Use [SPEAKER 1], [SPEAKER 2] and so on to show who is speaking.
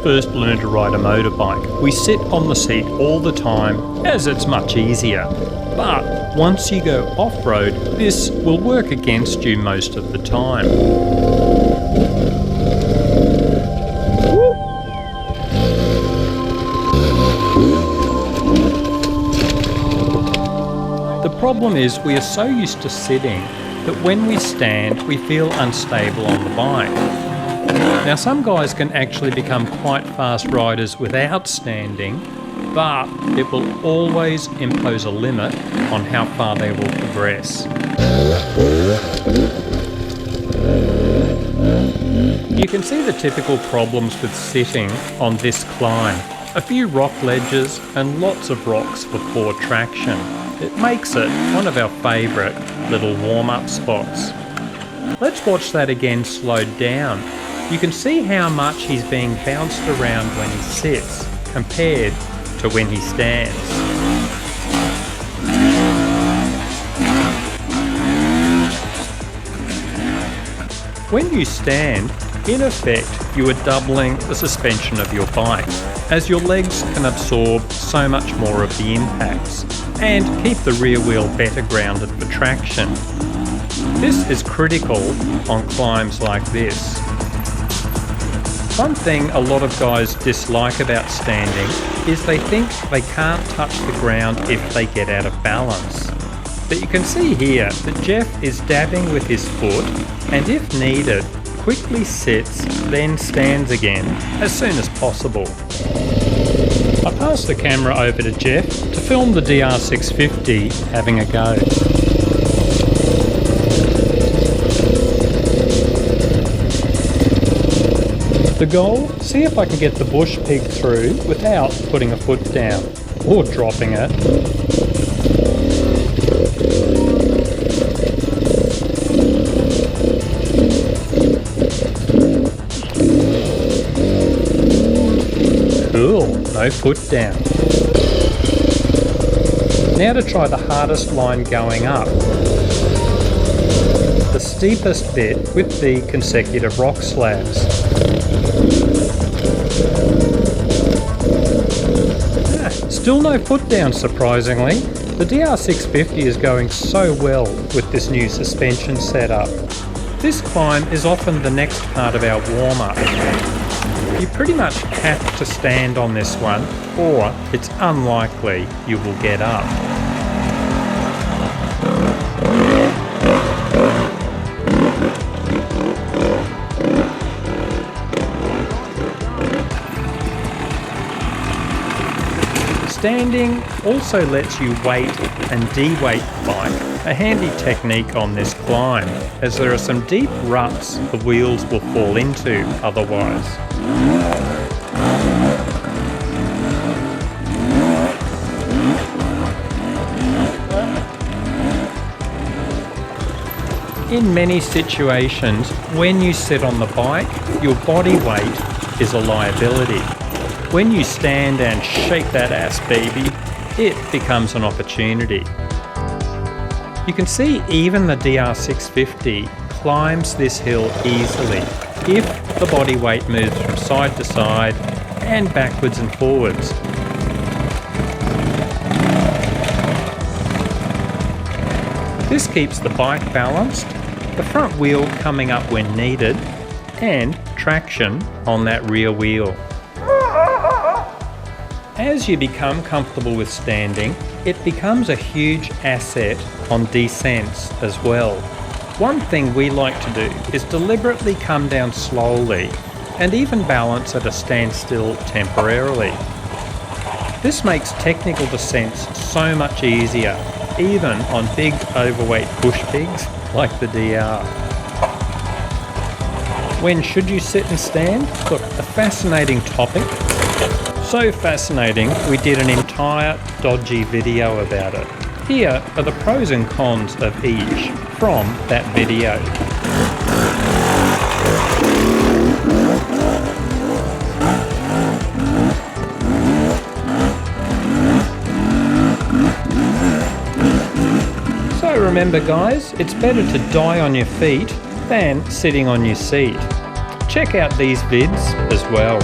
[SPEAKER 1] first learn to ride a motorbike, we sit on the seat all the time as it's much easier. But once you go off-road, this will work against you most of the time. The problem is we are so used to sitting that when we stand we feel unstable on the bike. Now some guys can actually become quite fast riders without standing, but it will always impose a limit on how far they will progress. You can see the typical problems with sitting on this climb. A few rock ledges and lots of rocks for poor traction. It makes it one of our favourite little warm-up spots. Let's watch that again slowed down. You can see how much he's being bounced around when he sits compared to when he stands. When you stand, in effect, you are doubling the suspension of your bike, as your legs can absorb so much more of the impacts and keep the rear wheel better grounded for traction. This is critical on climbs like this. One thing a lot of guys dislike about standing is they think they can't touch the ground if they get out of balance. But you can see here that Jeff is dabbing with his foot and if needed, quickly sits, then stands again as soon as possible. I pass the camera over to Jeff to film the DR650 having a go. The goal? See if I can get the bush pig through without putting a foot down or dropping it. Cool, no foot down. Now to try the hardest line going up. The steepest bit with the consecutive rock slabs. Still no foot down, surprisingly. The DR650 is going so well with this new suspension setup. This climb is often the next part of our warm-up. You pretty much have to stand on this one, or it's unlikely you will get up. Standing also lets you weight and de-weight the bike, a handy technique on this climb, as there are some deep ruts the wheels will fall into otherwise. In many situations, when you sit on the bike, your body weight is a liability. When you stand and shake that ass, baby, it becomes an opportunity. You can see even the DR650 climbs this hill easily if the body weight moves from side to side and backwards and forwards. This keeps the bike balanced, the front wheel coming up when needed, and traction on that rear wheel. As you become comfortable with standing, it becomes a huge asset on descents as well. One thing we like to do is deliberately come down slowly and even balance at a standstill temporarily. This makes technical descents so much easier, even on big overweight bush pigs like the DR. When should you sit and stand? Look, a fascinating topic. So fascinating, we did an entire dodgy video about it. Here are the pros and cons of each from that video. So remember guys, it's better to die on your feet than sitting on your seat. Check out these vids as well.